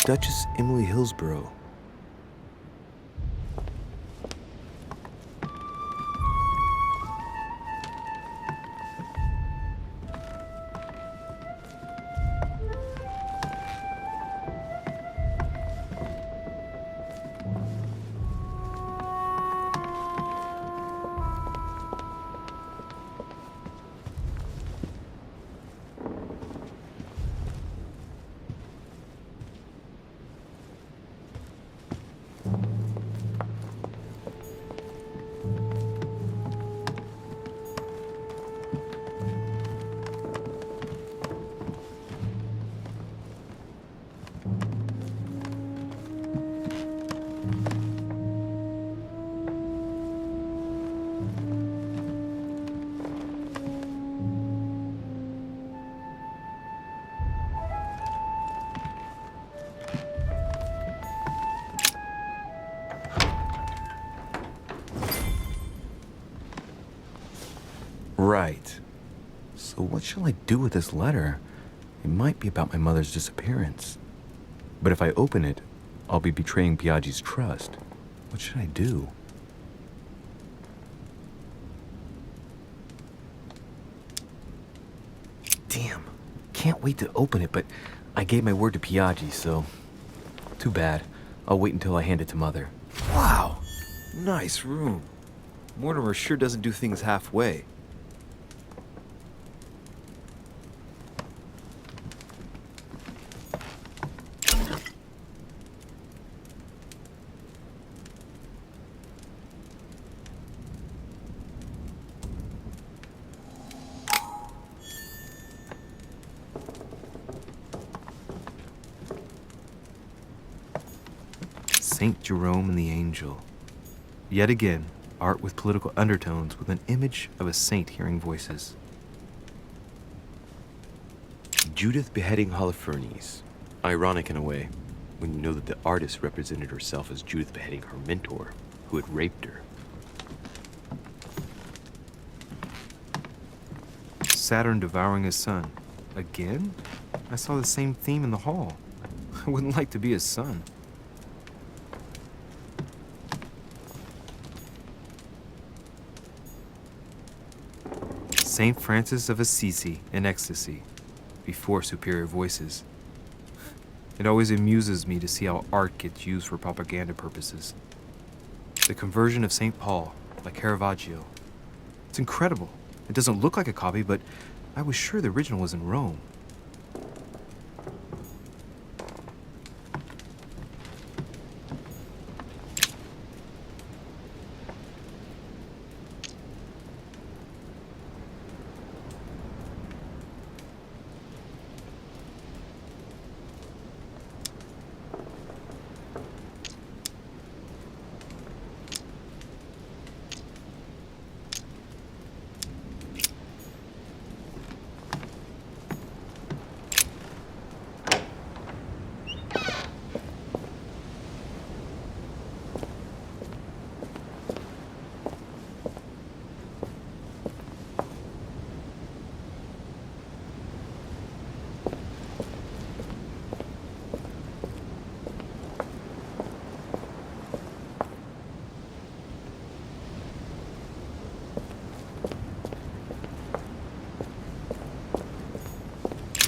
Duchess Emily Hillsborough. Right. So what shall I do with this letter? It might be about my mother's disappearance. But if I open it, I'll be betraying Piaggi's trust. What should I do? Damn. Can't wait to open it, but I gave my word to Piaggi, so... Too bad. I'll wait until I hand it to Mother. Wow! Nice room. Mortimer sure doesn't do things halfway. Saint Jerome and the Angel. Yet again, art with political undertones with an image of a saint hearing voices. Judith beheading Holofernes. Ironic in a way, when you know that the artist represented herself as Judith beheading her mentor, who had raped her. Saturn devouring his son. Again? I saw the same theme in the hall. I wouldn't like to be his son. Saint Francis of Assisi in ecstasy, before superior voices. It always amuses me to see how art gets used for propaganda purposes. The Conversion of St. Paul by Caravaggio. It's incredible. It doesn't look like a copy, but I was sure the original was in Rome.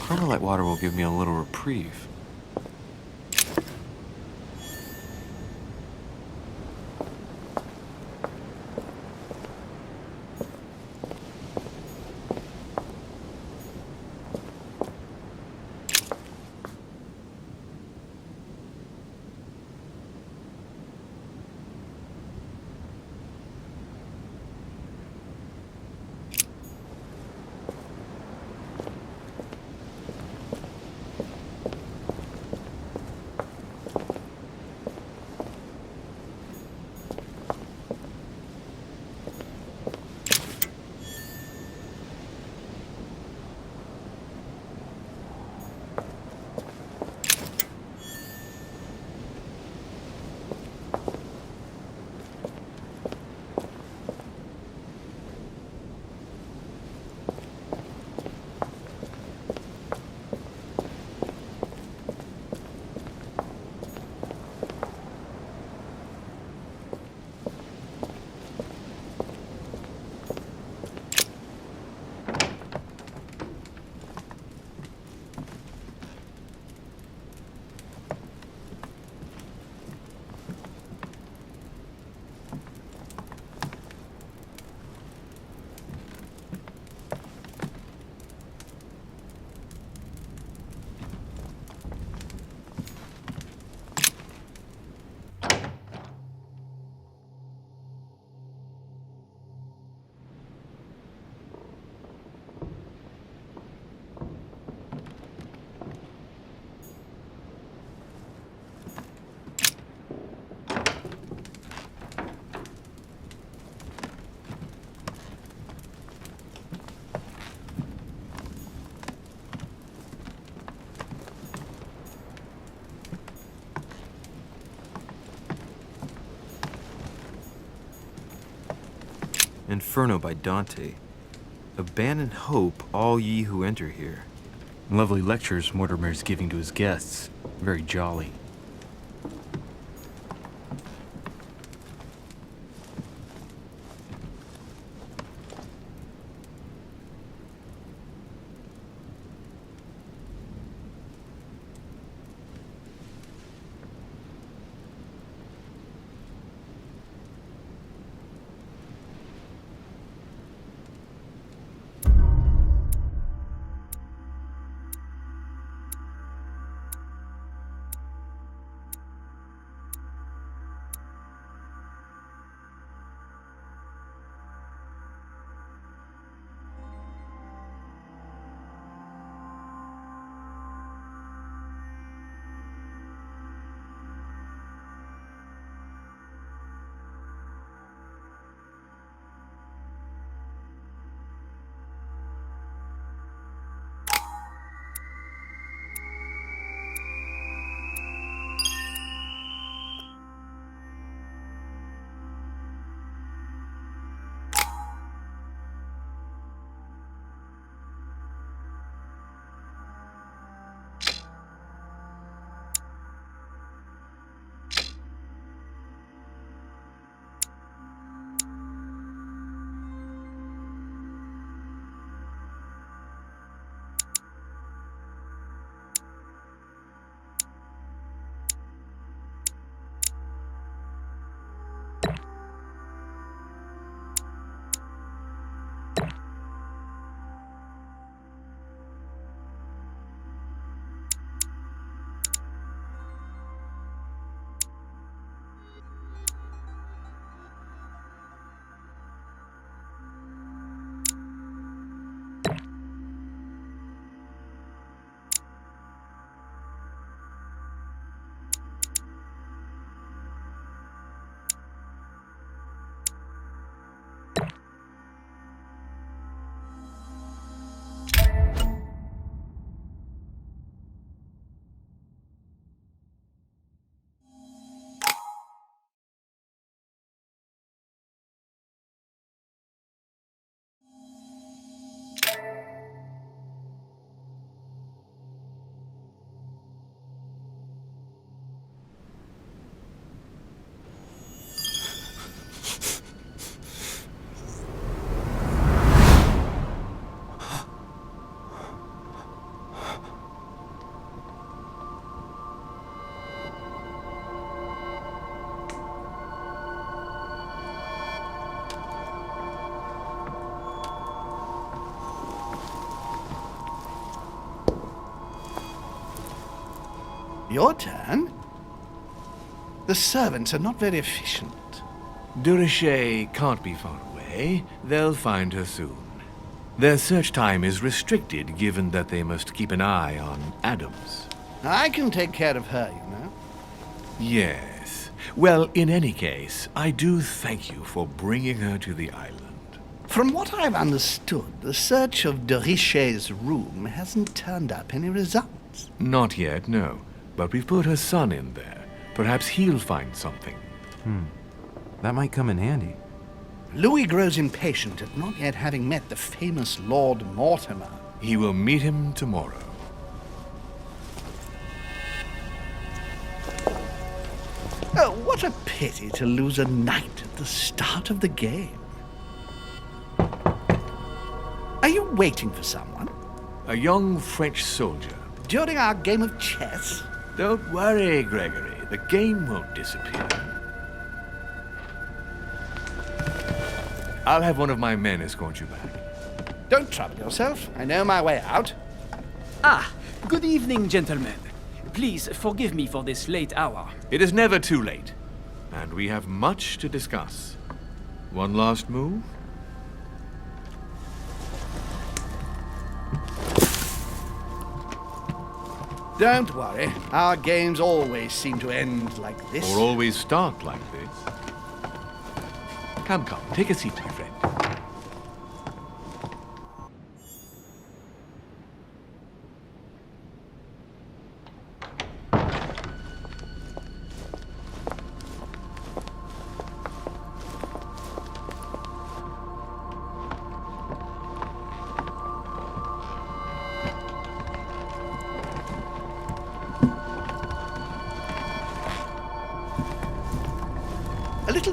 Carmelite water will give me a little reprieve. Inferno by Dante. Abandon hope, all ye who enter here. Lovely lectures Mortimer's giving to his guests. Very jolly. Your turn? The servants are not very efficient. Durocher can't be far away. They'll find her soon. Their search time is restricted, given that they must keep an eye on Adams. I can take care of her, you know. Yes. Well, in any case, I do thank you for bringing her to the island. From what I've understood, the search of Durocher's room hasn't turned up any results. Not yet, no. But we've put her son in there. Perhaps he'll find something. That might come in handy. Louis grows impatient at not yet having met the famous Lord Mortimer. He will meet him tomorrow. Oh, what a pity to lose a knight at the start of the game. Are you waiting for someone? A young French soldier. During our game of chess? Don't worry, Gregory. The game won't disappear. I'll have one of my men escort you back. Don't trouble yourself. I know my way out. Ah, good evening, gentlemen. Please forgive me for this late hour. It is never too late, and we have much to discuss. One last move? Don't worry. Our games always seem to end like this. Or always start like this. Come, take a seat, my friend.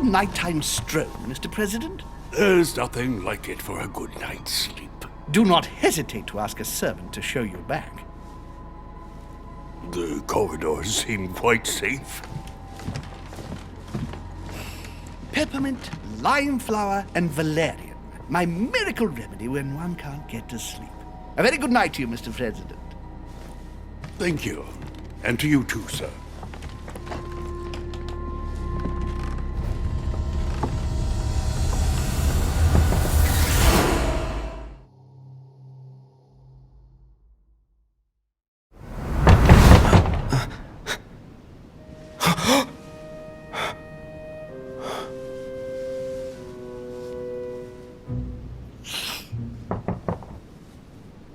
little nighttime stroll, Mr. President? There's nothing like it for a good night's sleep. Do not hesitate to ask a servant to show you back. The corridors seem quite safe. Peppermint, lime flower, and valerian. My miracle remedy when one can't get to sleep. A very good night to you, Mr. President. Thank you. And to you too, sir.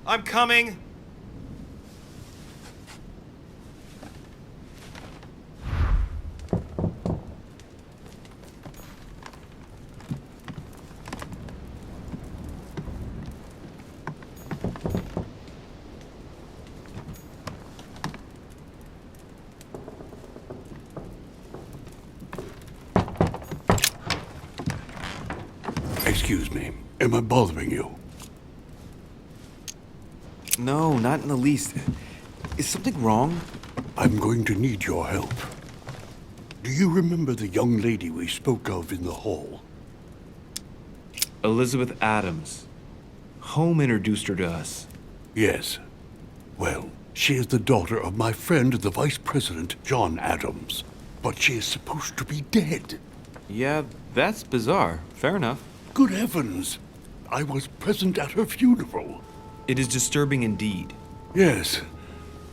I'm coming! Excuse me. Am I bothering you? No, not in the least. Is something wrong? I'm going to need your help. Do you remember the young lady we spoke of in the hall? Elizabeth Adams. Home introduced her to us. Yes. Well, she is the daughter of my friend, the Vice President, John Adams. But she is supposed to be dead. Yeah, that's bizarre. Fair enough. Good heavens! I was present at her funeral. It is disturbing indeed. Yes.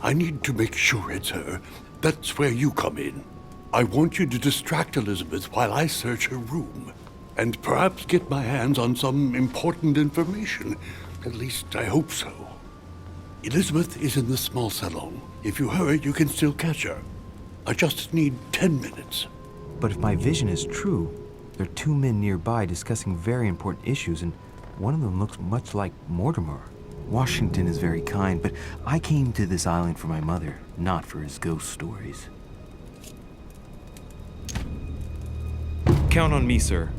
I need to make sure it's her. That's where you come in. I want you to distract Elizabeth while I search her room. And perhaps get my hands on some important information. At least I hope so. Elizabeth is in the small salon. If you hurry, you can still catch her. I just need 10 minutes. But if my vision is true, there are two men nearby discussing very important issues, and one of them looks much like Mortimer. Washington is very kind, but I came to this island for my mother, not for his ghost stories. Count on me, sir.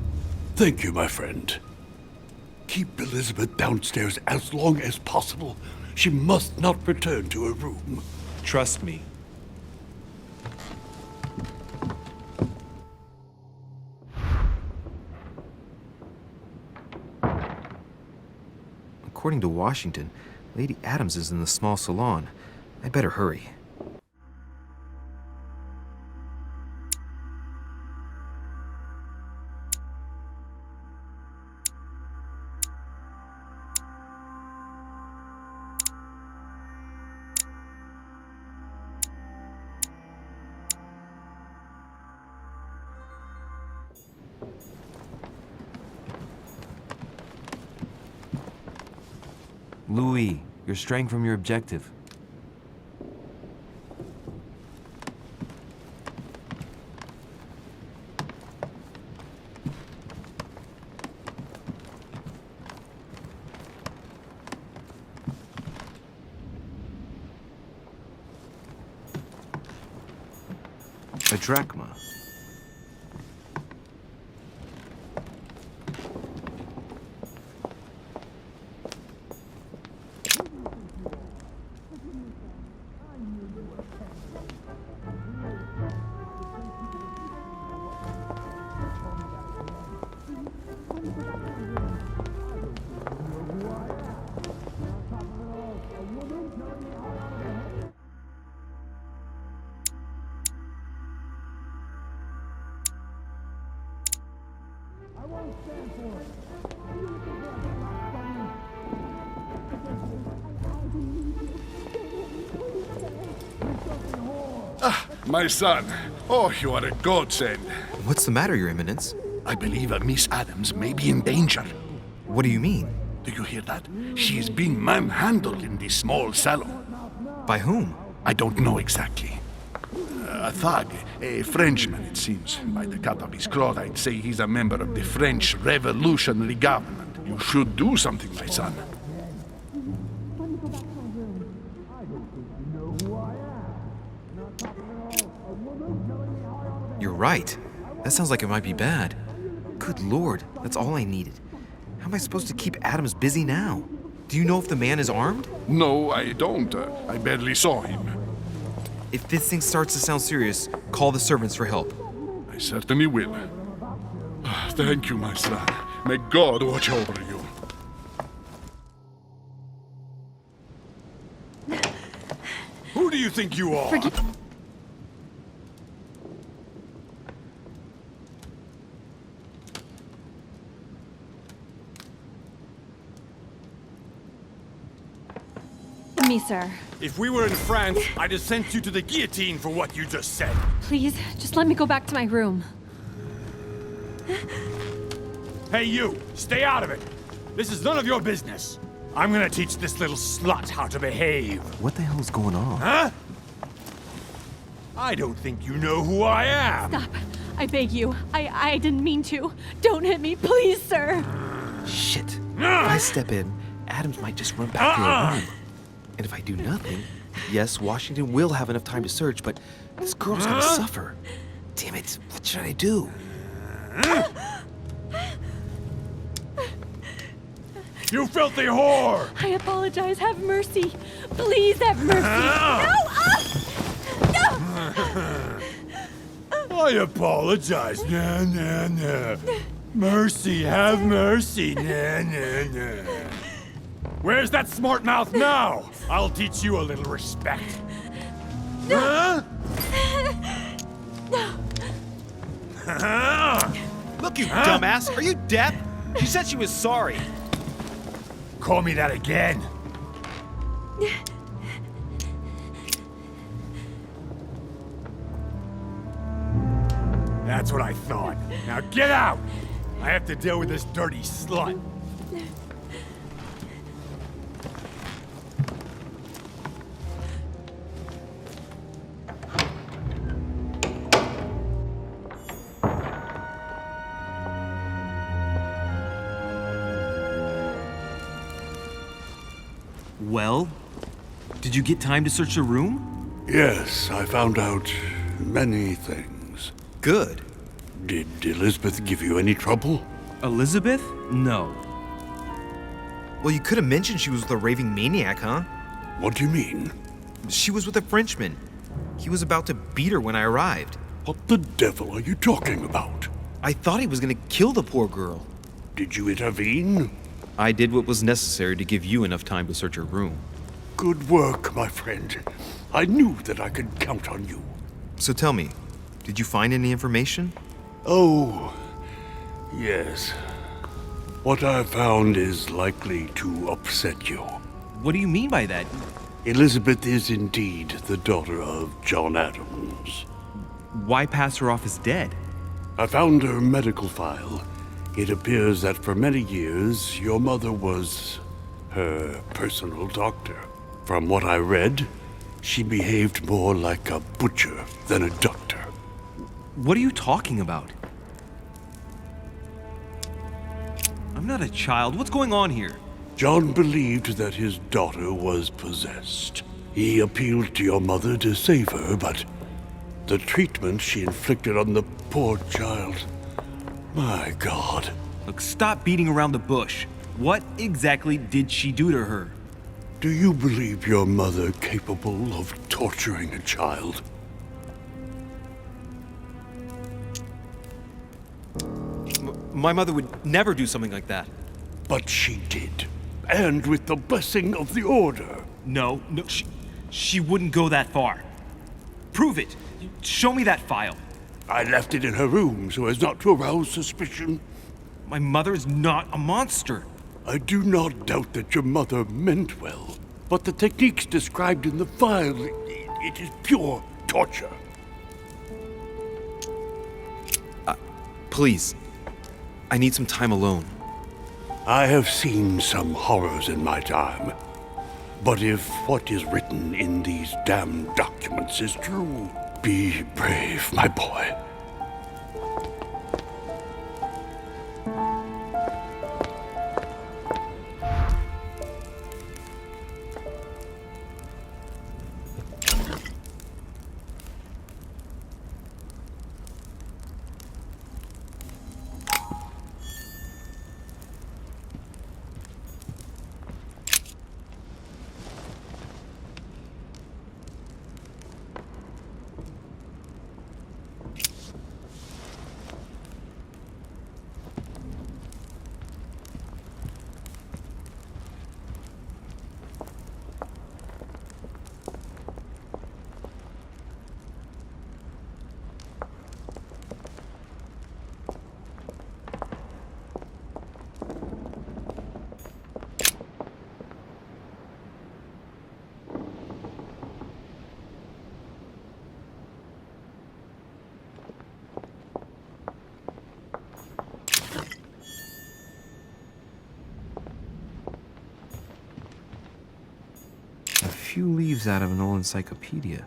Thank you, my friend. Keep Elizabeth downstairs as long as possible. She must not return to her room. Trust me. According to Washington, Lady Adams is in the small salon. I better hurry. Louis, you're straying from your objective. A drachma. My son. Oh, you are a godsend. What's the matter, Your Eminence? I believe Miss Adams may be in danger. What do you mean? Do you hear that? She is being manhandled in the small salon. By whom? I don't know exactly. A thug, a Frenchman, it seems. By the cut of his cloth, I'd say he's a member of the French Revolutionary Government. You should do something, my son. You're right. That sounds like it might be bad. Good lord, that's all I needed. How am I supposed to keep Adams busy now? Do you know if the man is armed? No, I don't. I barely saw him. If this thing starts to sound serious, call the servants for help. I certainly will. Thank you, my son. May God watch over you. Who do you think you are? Me, sir. If we were in France, I'd have sent you to the guillotine for what you just said. Please, just let me go back to my room. Hey, you! Stay out of it! This is none of your business. I'm gonna teach this little slut how to behave. What the hell is going on? Huh? I don't think you know who I am. Stop. I beg you. I didn't mean to. Don't hit me, please, sir. Shit. If I step in, Adams might just run back to her room. And if I do nothing, yes, Washington will have enough time to search, but this girl's gonna suffer. Damn it, what should I do? You filthy whore! I apologize. Have mercy. Please have mercy. No! No! I apologize. Nah, nah, nah. Mercy, have mercy. Nah, nah, nah. Where's that smart mouth now? I'll teach you a little respect. Huh? Look, you dumbass! Are you deaf? She said she was sorry. Call me that again. That's what I thought. Now get out! I have to deal with this dirty slut. Well, did you get time to search the room? Yes, I found out many things. Good. Did Elizabeth give you any trouble? Elizabeth? No. Well, you could have mentioned she was with a raving maniac, huh? What do you mean? She was with a Frenchman. He was about to beat her when I arrived. What the devil are you talking about? I thought he was gonna kill the poor girl. Did you intervene? I did what was necessary to give you enough time to search her room. Good work, my friend. I knew that I could count on you. So tell me, did you find any information? Oh, yes. What I found is likely to upset you. What do you mean by that? Elizabeth is indeed the daughter of John Adams. Why pass her off as dead? I found her medical file. It appears that for many years, your mother was her personal doctor. From what I read, she behaved more like a butcher than a doctor. What are you talking about? I'm not a child. What's going on here? John believed that his daughter was possessed. He appealed to your mother to save her, but the treatment she inflicted on the poor child... My God. Look, stop beating around the bush. What exactly did she do to her? Do you believe your mother capable of torturing a child? My mother would never do something like that. But she did. And with the blessing of the Order. No, she wouldn't go that far. Prove it. Show me that file. I left it in her room so as not to arouse suspicion. My mother is not a monster. I do not doubt that your mother meant well, but the techniques described in the file, it is pure torture. Please, I need some time alone. I have seen some horrors in my time, but if what is written in these damned documents is true, be brave, my boy. few leaves out of an old encyclopedia.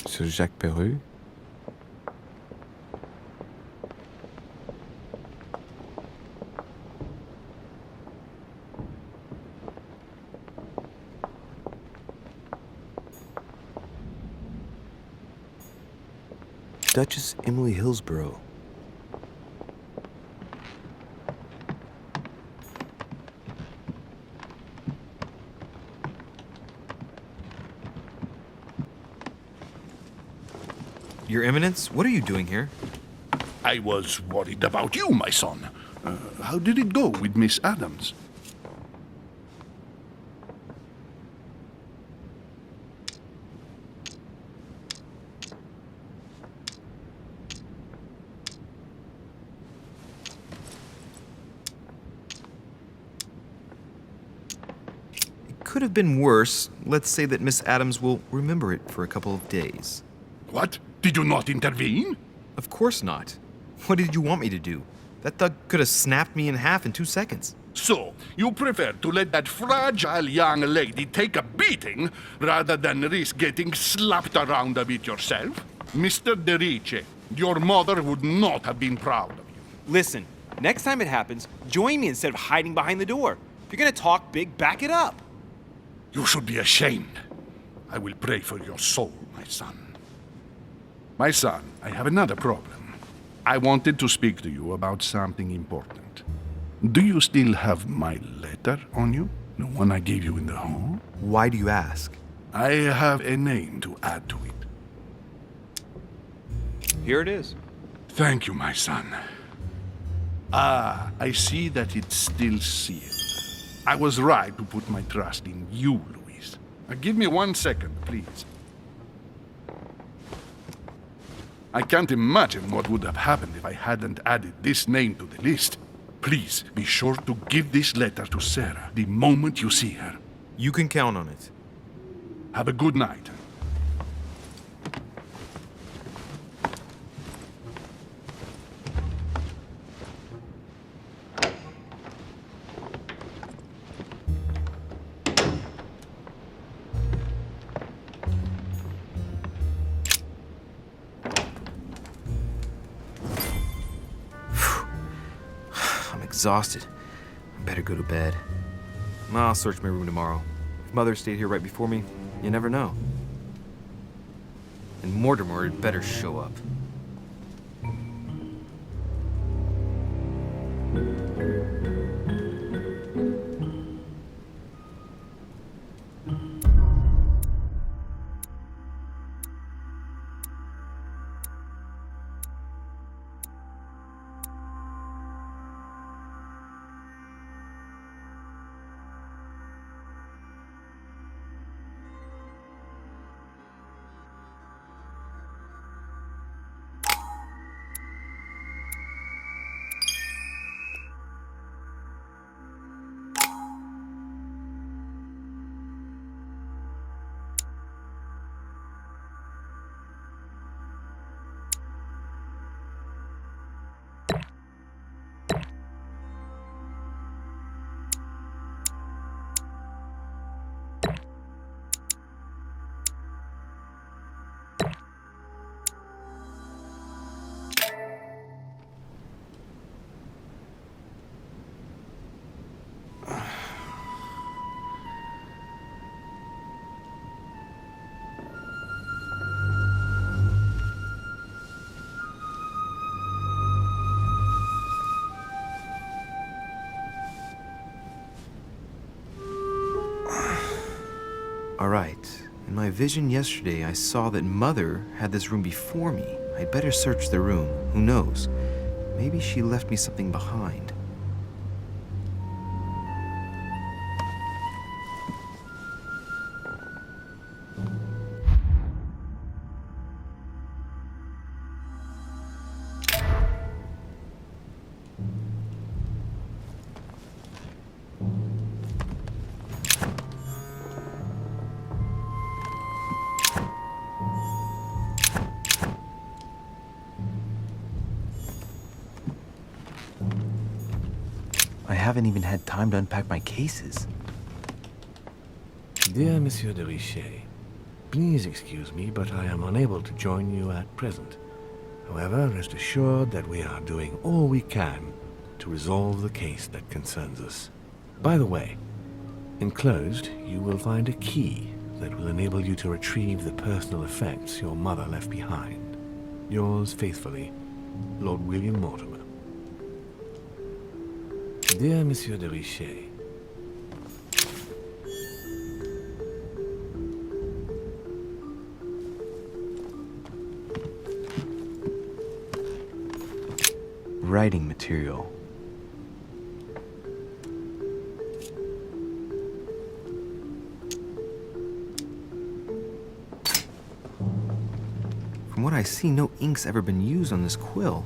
Sir Jacques Perru. Duchess Emily Hillsborough. Your Eminence, what are you doing here? I was worried about you, my son. How did it go with Miss Adams? It could have been worse. Let's say that Miss Adams will remember it for a couple of days. What? Did you not intervene? Of course not. What did you want me to do? That thug could have snapped me in half in 2 seconds. So, you prefer to let that fragile young lady take a beating rather than risk getting slapped around a bit yourself? Mr. Derice, your mother would not have been proud of you. Listen, next time it happens, join me instead of hiding behind the door. If you're gonna talk big, back it up. You should be ashamed. I will pray for your soul, my son. My son, I have another problem. I wanted to speak to you about something important. Do you still have my letter on you? The one I gave you in the hall? Why do you ask? I have a name to add to it. Here it is. Thank you, my son. Ah, I see that it's still sealed. I was right to put my trust in you, Louise. Give me 1 second, please. I can't imagine what would have happened if I hadn't added this name to the list. Please be sure to give this letter to Sarah the moment you see her. You can count on it. Have a good night. Exhausted. I better go to bed. I'll search my room tomorrow. If Mother stayed here right before me, you never know. And Mortimer had better show up. All right. In my vision yesterday, I saw that Mother had this room before me. I'd better search the room. Who knows? Maybe she left me something behind. haven't even had time to unpack my cases. Dear Monsieur de Richet, please excuse me, but I am unable to join you at present. However, rest assured that we are doing all we can to resolve the case that concerns us. By the way, enclosed, you will find a key that will enable you to retrieve the personal effects your mother left behind. Yours faithfully, Lord William Mortimer. Dear Monsieur de Richet, Writing material. From what I see, no ink's ever been used on this quill.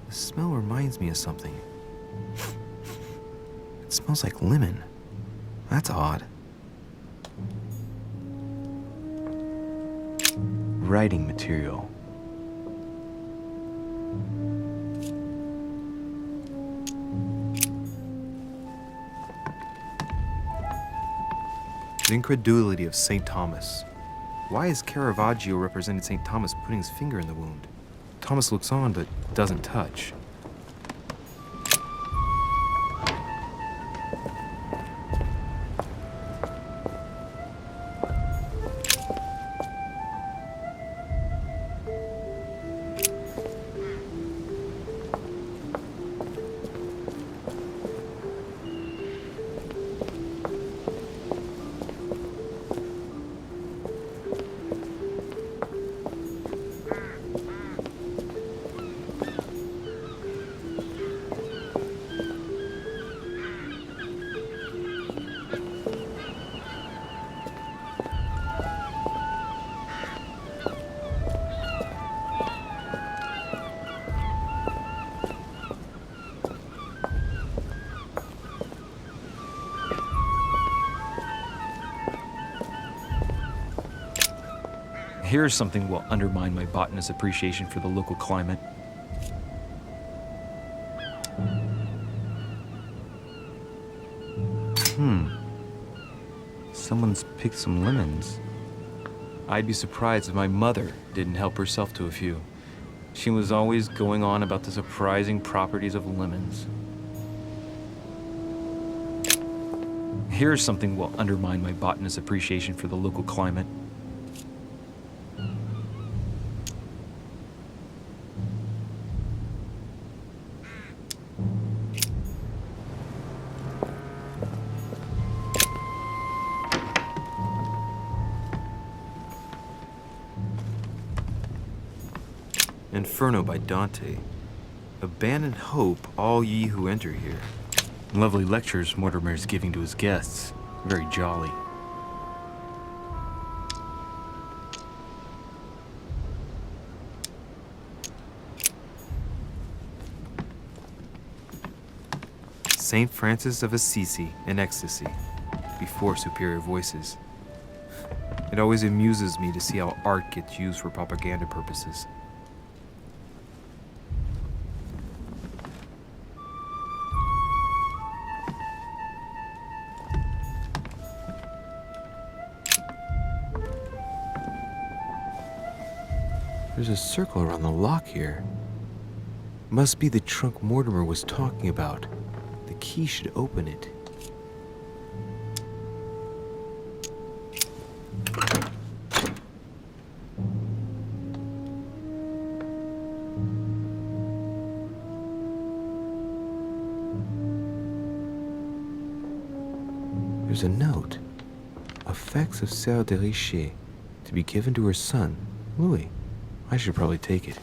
The smell reminds me of something. It smells like lemon. That's odd. Writing material. The incredulity of St. Thomas. Why is Caravaggio represented St. Thomas putting his finger in the wound? Thomas looks on but doesn't touch. Here's something will undermine my botanist's appreciation for the local climate. Someone's picked some lemons. I'd be surprised if my mother didn't help herself to a few. She was always going on about the surprising properties of lemons. Here's something will undermine my botanist's appreciation for the local climate. Inferno by Dante. Abandon hope, all ye who enter here. Lovely lectures Mortimer is giving to his guests. Very jolly. Saint Francis of Assisi in ecstasy, before superior voices. It always amuses me to see how art gets used for propaganda purposes. There's a circle around the lock here. Must be the trunk Mortimer was talking about. The key should open it. There's a note. Effects of Sœur de Richet, to be given to her son, Louis. I should probably take it.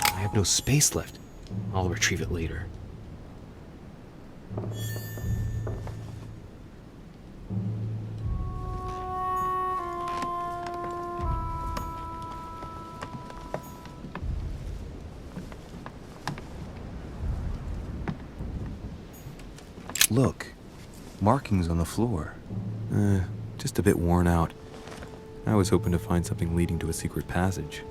I have no space left. I'll retrieve it later. Look, markings on the floor. just a bit worn out. I was hoping to find something leading to a secret passage.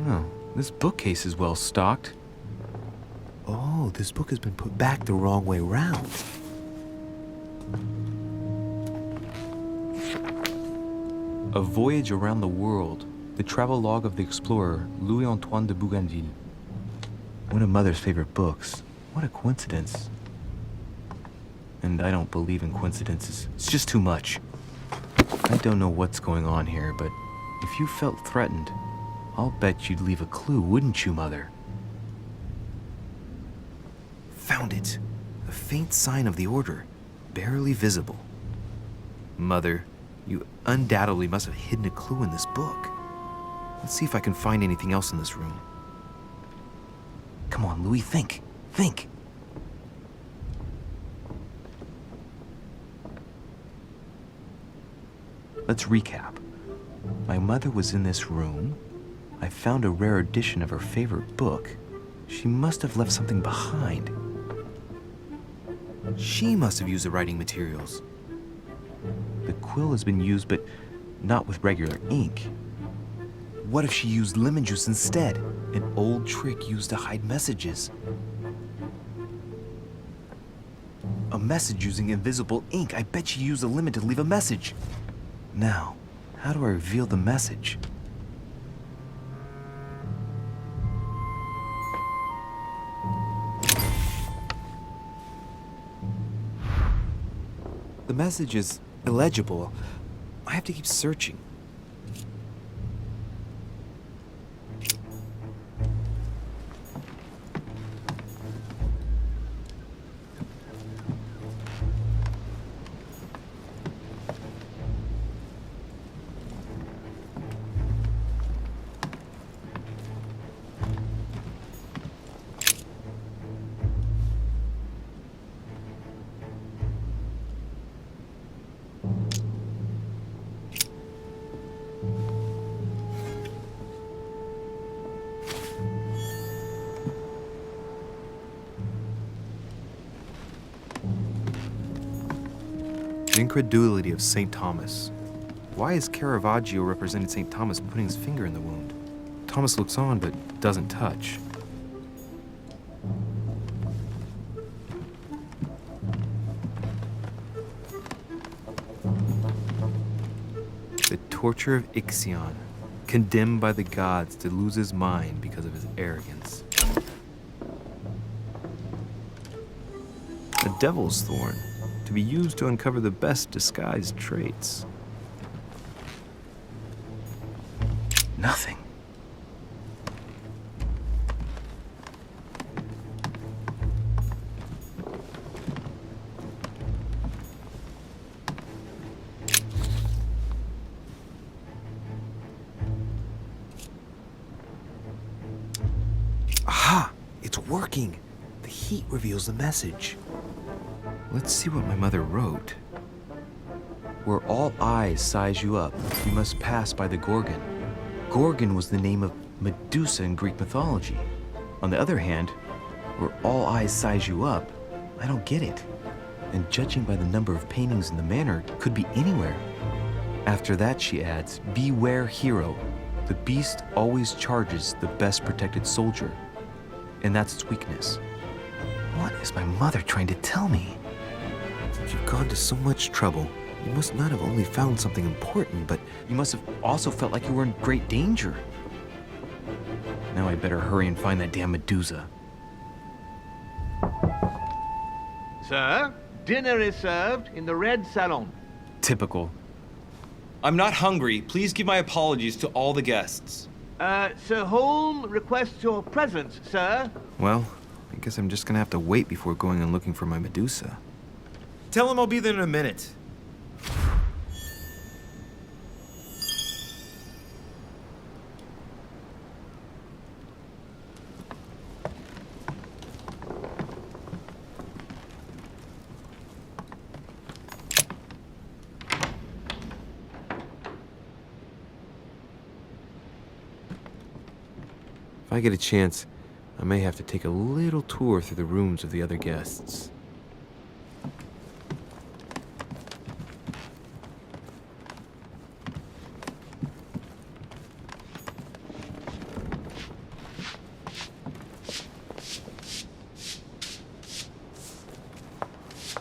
Oh, this bookcase is well stocked. Oh, this book has been put back the wrong way round. A Voyage Around the World, the travelogue of the explorer Louis-Antoine de Bougainville. One of Mother's favorite books. What a coincidence. And I don't believe in coincidences. It's just too much. I don't know what's going on here, but if you felt threatened, I'll bet you'd leave a clue, wouldn't you, Mother? Found it. A faint sign of the order, barely visible. Mother, you undoubtedly must have hidden a clue in this book. Let's see if I can find anything else in this room. Come on, Louis, think. Think. Let's recap. My mother was in this room. I found a rare edition of her favorite book. She must have left something behind. She must have used the writing materials. The quill has been used, but not with regular ink. What if she used lemon juice instead? An old trick used to hide messages. A message using invisible ink. I bet she used a lemon to leave a message. Now, how do I reveal the message? The message is illegible. I have to keep searching. The incredulity of St. Thomas. Why is Caravaggio representing St. Thomas putting his finger in the wound? Thomas looks on but doesn't touch. The torture of Ixion, condemned by the gods to lose his mind because of his arrogance. A devil's thorn, to be used to uncover the best disguised traits. Nothing. Aha! It's working! The heat reveals the message. Let's see what my mother wrote. Where all eyes size you up, you must pass by the Gorgon. Gorgon was the name of Medusa in Greek mythology. On the other hand, where all eyes size you up, I don't get it. And judging by the number of paintings in the manor, could be anywhere. After that, she adds, beware hero. The beast always charges the best protected soldier. And that's its weakness. What is my mother trying to tell me? You've gone to so much trouble. You must not have only found something important, but You must have also felt like you were in great danger. Now I better hurry and find that damn Medusa. Sir, dinner is served in the red salon. Typical. I'm not hungry. Please give my apologies to all the guests. Sir Holm requests your presence, sir. Well, I guess I'm just gonna have to wait before going and looking for my Medusa. Tell him I'll be there in a minute. If I get a chance, I may have to take a little tour through the rooms of the other guests.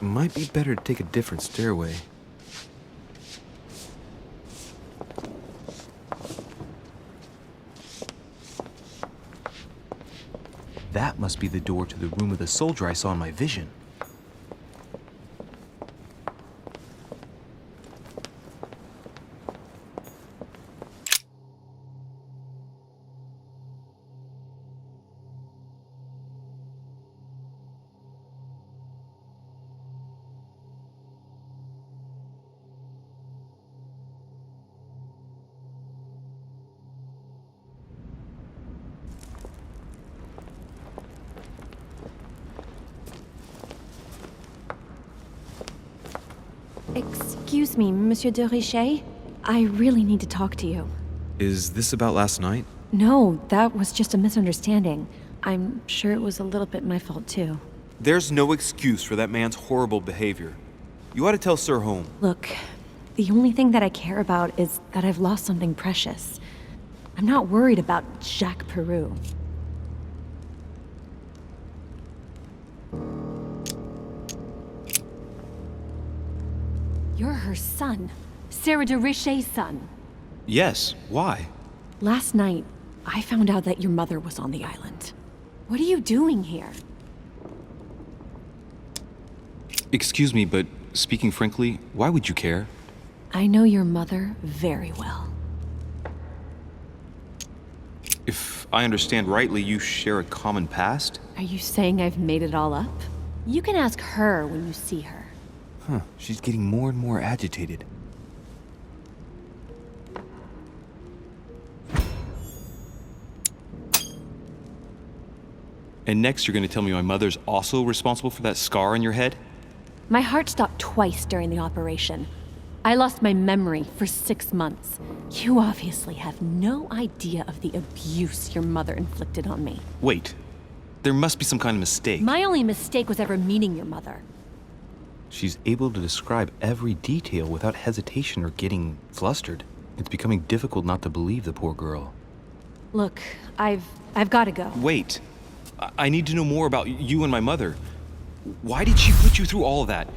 Might be better to take a different stairway. That must be the door to the room of the soldier I saw in my vision. Excuse me, Monsieur de Richet? I really need to talk to you. Is this about last night? No, that was just a misunderstanding. I'm sure it was a little bit my fault, too. There's no excuse for that man's horrible behavior. You ought to tell Sir Home. Look, the only thing that I care about is that I've lost something precious. I'm not worried about Jacques Peru. You're her son. Sarah de Richet's son. Yes, why? Last night, I found out that your mother was on the island. What are you doing here? Excuse me, but speaking frankly, why would you care? I know your mother very well. If I understand rightly, you share a common past? Are you saying I've made it all up? You can ask her when you see her. Huh, she's getting more and more agitated. And next you're going to tell me my mother's also responsible for that scar on your head? My heart stopped twice during the operation. I lost my memory for 6 months. You obviously have no idea of the abuse your mother inflicted on me. Wait, there must be some kind of mistake. My only mistake was ever meeting your mother. She's able to describe every detail without hesitation or getting flustered. It's becoming difficult not to believe the poor girl. Look, I've got to go. Wait. I need to know more about you and my mother. Why did she put you through all of that?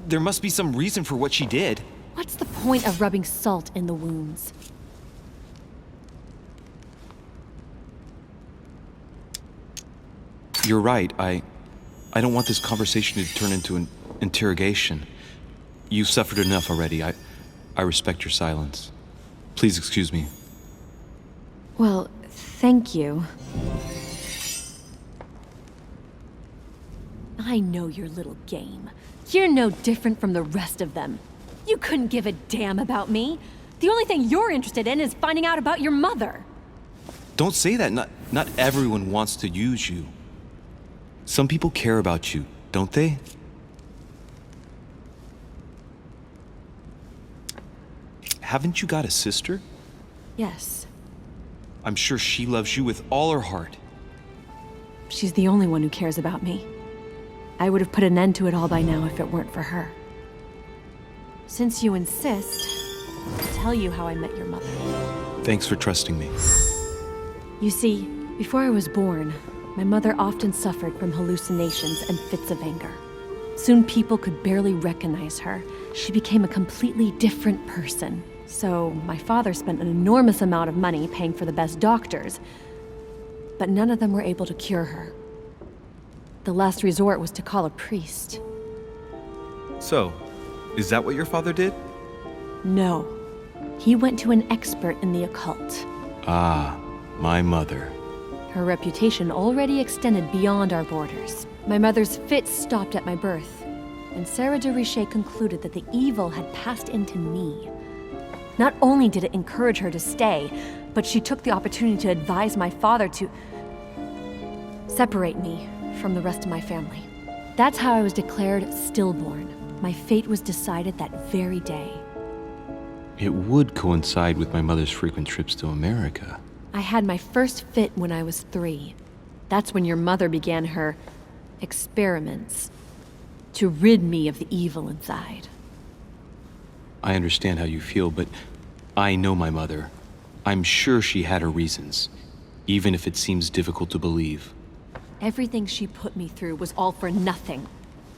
There must be some reason for what she did. What's the point of rubbing salt in the wounds? You're right. I don't want this conversation to turn into an interrogation. You've suffered enough already. I respect your silence. Please excuse me. Well, thank you. I know your little game. You're no different from the rest of them. You couldn't give a damn about me. The only thing you're interested in is finding out about your mother. Don't say that. Not everyone wants to use you. Some people care about you, don't they? Haven't you got a sister? Yes. I'm sure she loves you with all her heart. She's the only one who cares about me. I would have put an end to it all by now if it weren't for her. Since you insist, I'll tell you how I met your mother. Thanks for trusting me. You see, before I was born, my mother often suffered from hallucinations and fits of anger. Soon people could barely recognize her. She became a completely different person. So my father spent an enormous amount of money paying for the best doctors, but none of them were able to cure her. The last resort was to call a priest. So, is that what your father did? No. He went to an expert in the occult. Ah, my mother. Her reputation already extended beyond our borders. My mother's fits stopped at my birth, and Sarah de Richet concluded that the evil had passed into me. Not only did it encourage her to stay, but she took the opportunity to advise my father to separate me from the rest of my family. That's how I was declared stillborn. My fate was decided that very day. It would coincide with my mother's frequent trips to America. I had my first fit when I was 3. That's when your mother began her experiments to rid me of the evil inside. I understand how you feel, but I know my mother. I'm sure she had her reasons, even if it seems difficult to believe. Everything she put me through was all for nothing.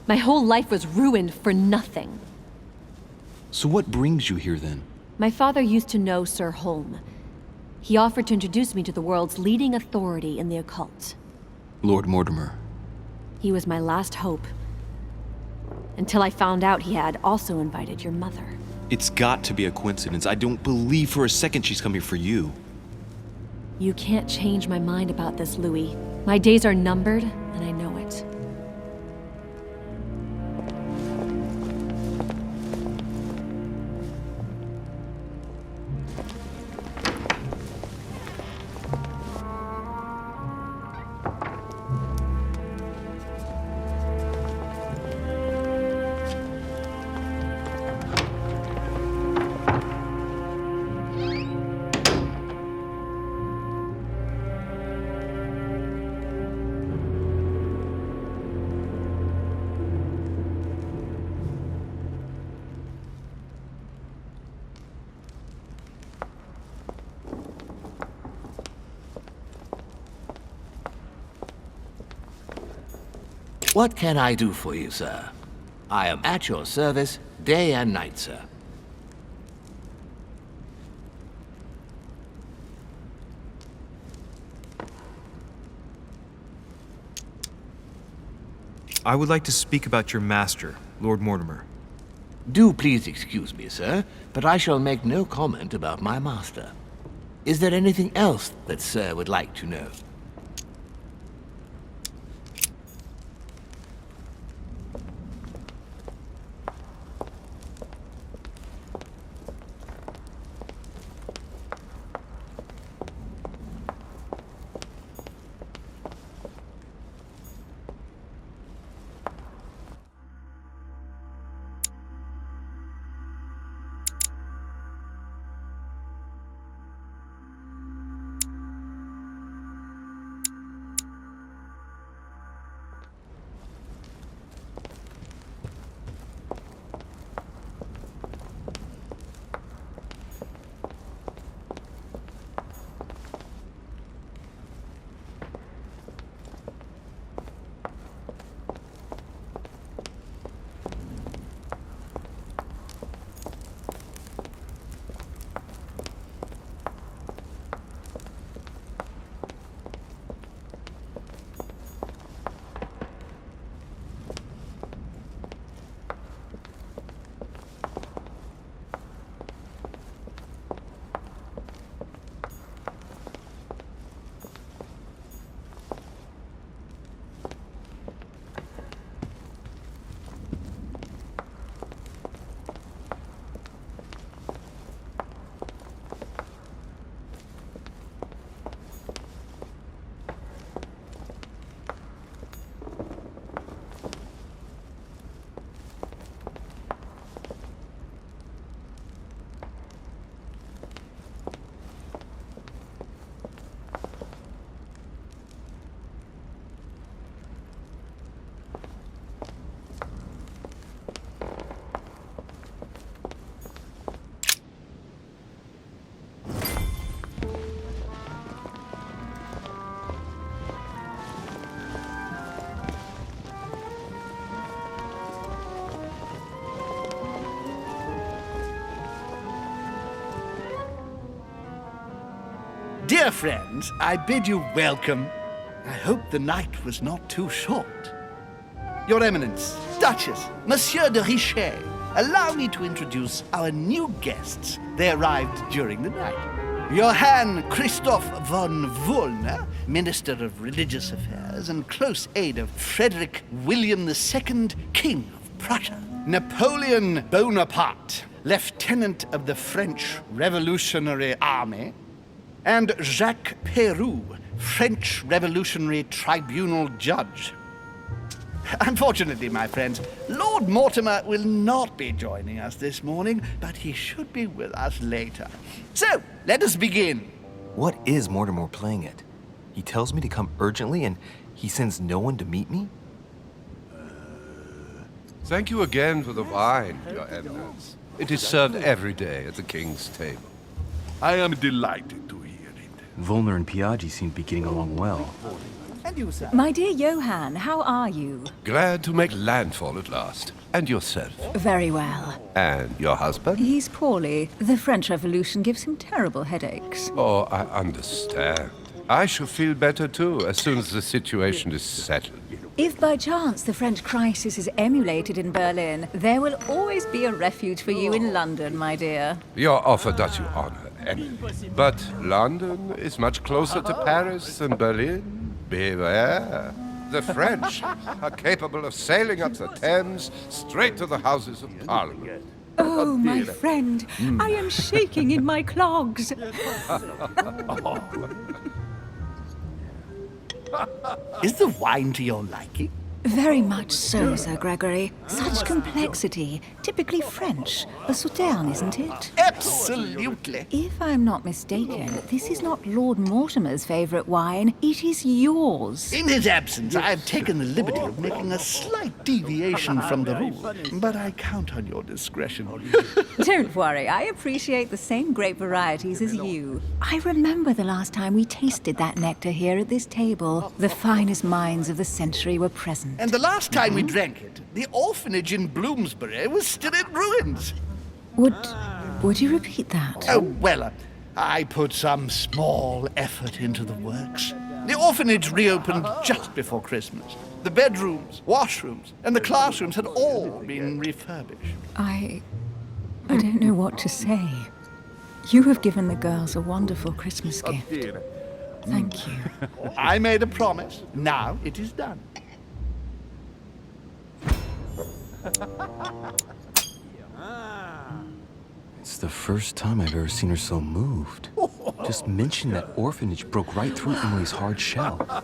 My whole life was ruined for nothing. So what brings you here then? My father used to know Sir Holm. He offered to introduce me to the world's leading authority in the occult. Lord Mortimer. He was my last hope. Until I found out he had also invited your mother. It's got to be a coincidence. I don't believe for a second she's coming for you. You can't change my mind about this, Louis. My days are numbered, and I know it. What can I do for you, sir? I am at your service day and night, sir. I would like to speak about your master, Lord Mortimer. Do please excuse me, sir, but I shall make no comment about my master. Is there anything else that sir would like to know? Dear friends, I bid you welcome. I hope the night was not too short. Your Eminence, Duchess, Monsieur de Richet, allow me to introduce our new guests. They arrived during the night. Johann Christoph von Wollner, Minister of Religious Affairs and close aide of Frederick William II, King of Prussia. Napoleon Bonaparte, Lieutenant of the French Revolutionary Army. And Jacques Peroux, French Revolutionary Tribunal Judge. Unfortunately, my friends, Lord Mortimer will not be joining us this morning, but he should be with us later. So, let us begin. What is Mortimer playing at? He tells me to come urgently and he sends no one to meet me? Thank you again for the wine, Your Eminence. It is served every day at the king's table. I am delighted to hear it. Volner and Piaggi seem to be getting along well. And you, sir? My dear Johann, how are you? Glad to make landfall at last. And yourself? Very well. And your husband? He's poorly. The French Revolution gives him terrible headaches. Oh, I understand. I shall feel better too as soon as the situation is settled. If by chance the French crisis is emulated in Berlin, there will always be a refuge for you in London, my dear. Your offer does you honor, Emily. But London is much closer to Paris than Berlin. Beware. The French are capable of sailing up the Thames straight to the Houses of Parliament. Oh, my friend, I am shaking in my clogs. Is the wine to your liking? Very much so, Sir Gregory. Such complexity. Typically French. A Sauterne, isn't it? Absolutely. If I'm not mistaken, this is not Lord Mortimer's favourite wine. It is yours. In his absence, I have taken the liberty of making a slight deviation from the rule. But I count on your discretion. Don't worry, I appreciate the same grape varieties as you. I remember the last time we tasted that nectar here at this table. The finest minds of the century were present. And the last time we drank it, the orphanage in Bloomsbury was still in ruins. Would you repeat that? Oh, well, I put some small effort into the works. The orphanage reopened just before Christmas. The bedrooms, washrooms, and the classrooms had all been refurbished. I don't know what to say. You have given the girls a wonderful Christmas gift. Thank you. I made a promise. Now it is done. It's the first time I've ever seen her so moved. Just mentioning that orphanage broke right through Emily's hard shell.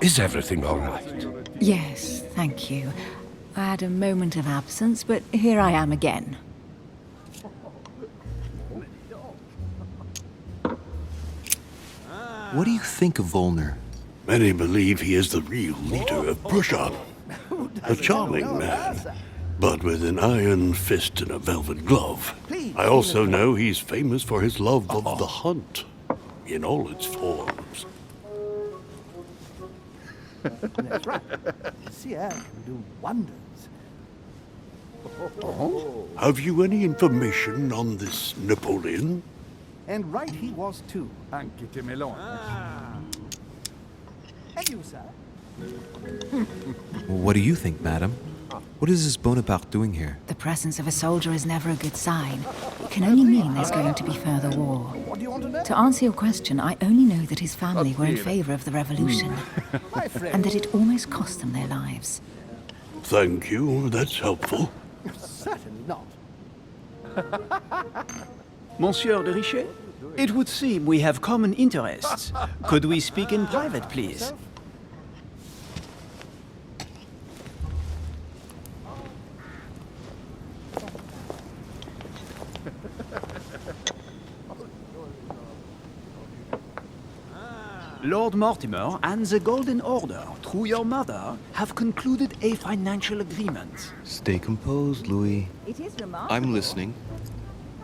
Is everything all right? Yes, thank you. I had a moment of absence, but here I am again. What do you think of Volner? Many believe he is the real leader of Prussia. A charming man, but with an iron fist and a velvet glove. I also know he's famous for his love of the hunt, in all its forms. That's right. Sierra can do wonders. Have you any information on this Napoleon? And right he was too. And you, sir? What do you think, madam? What is this Bonaparte doing here? The presence of a soldier is never a good sign. It can only mean there's going to be further war. What do you want to know? To answer your question, I only know that his family were in favor of the revolution, and that it almost cost them their lives. Thank you, that's helpful. Certainly not. Monsieur de Richet, it would seem we have common interests. Could we speak in private, please? Lord Mortimer and the Golden Order, through your mother, have concluded a financial agreement. Stay composed, Louis. It is remarkable. I'm listening.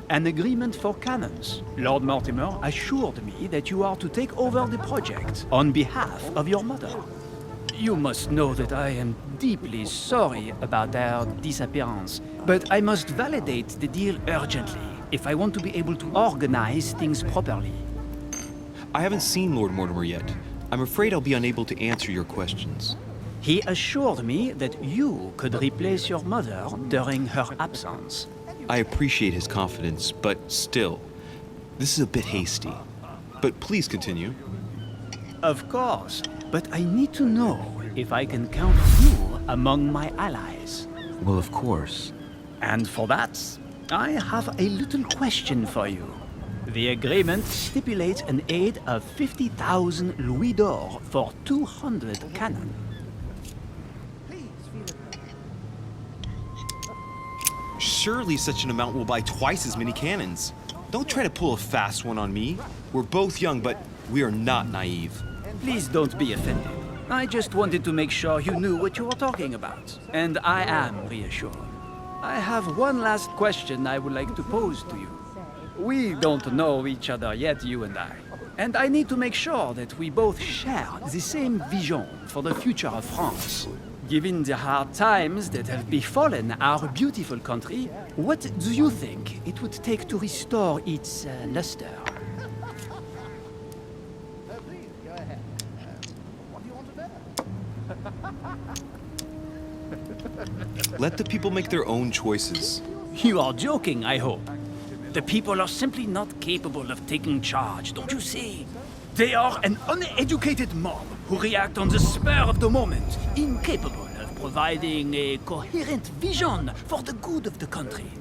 An agreement for cannons. Lord Mortimer assured me that you are to take over the project on behalf of your mother. You must know that I am deeply sorry about their disappearance, but I must validate the deal urgently if I want to be able to organize things properly. I haven't seen Lord Mortimer yet. I'm afraid I'll be unable to answer your questions. He assured me that you could replace your mother during her absence. I appreciate his confidence, but still, this is a bit hasty. But please continue. Of course, but I need to know if I can count you among my allies. Well, of course. And for that, I have a little question for you. The agreement stipulates an aid of 50,000 louis d'or for 200 cannon. Surely such an amount will buy twice as many cannons. Don't try to pull a fast one on me. We're both young, but we are not naive. Please don't be offended. I just wanted to make sure you knew what you were talking about. And I am reassured. I have one last question I would like to pose to you. We don't know each other yet, you and I. And I need to make sure that we both share the same vision for the future of France. Given the hard times that have befallen our beautiful country, what do you think it would take to restore its luster? Let the people make their own choices. You are joking, I hope. The people are simply not capable of taking charge, don't you see? They are an uneducated mob who react on the spur of the moment, incapable of providing a coherent vision for the good of the country.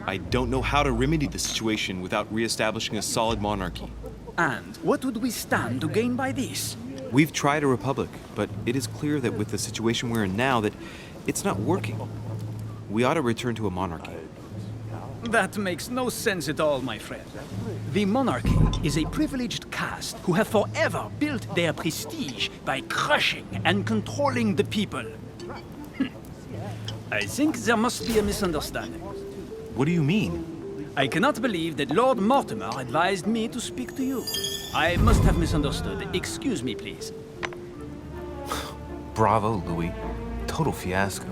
I don't know how to remedy the situation without re-establishing a solid monarchy. And what would we stand to gain by this? We've tried a republic, but it is clear that with the situation we're in now that it's not working. We ought to return to a monarchy. That makes no sense at all, my friend. The monarchy is a privileged caste who have forever built their prestige by crushing and controlling the people. I think there must be a misunderstanding. What do you mean? I cannot believe that Lord Mortimer advised me to speak to you. I must have misunderstood. Excuse me, please. Bravo, Louis. Total fiasco.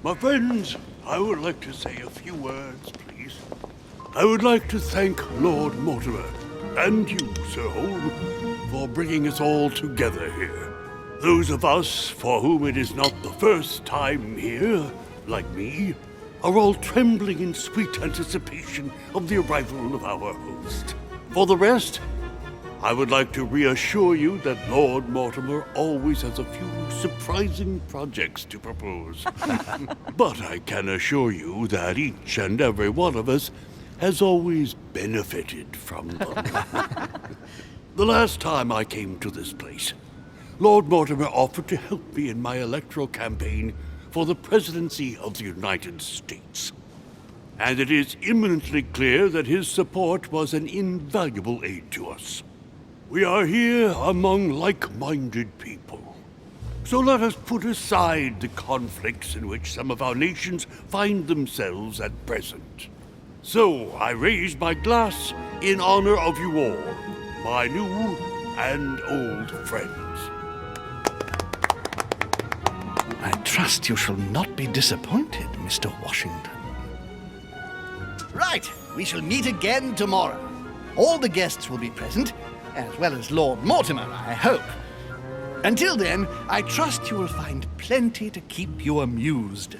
My friends, I would like to say a few words, please. I would like to thank Lord Mortimer, and you, Sir Holm, for bringing us all together here. Those of us for whom it is not the first time here, like me, are all trembling in sweet anticipation of the arrival of our host. For the rest, I would like to reassure you that Lord Mortimer always has a few surprising projects to propose. But I can assure you that each and every one of us has always benefited from them. The last time I came to this place, Lord Mortimer offered to help me in my electoral campaign for the presidency of the United States. And it is imminently clear that his support was an invaluable aid to us. We are here among like-minded people. So let us put aside the conflicts in which some of our nations find themselves at present. So I raise my glass in honor of you all, my new and old friends. I trust you shall not be disappointed, Mr. Washington. Right, we shall meet again tomorrow. All the guests will be present, as well as Lord Mortimer, I hope. Until then, I trust you will find plenty to keep you amused.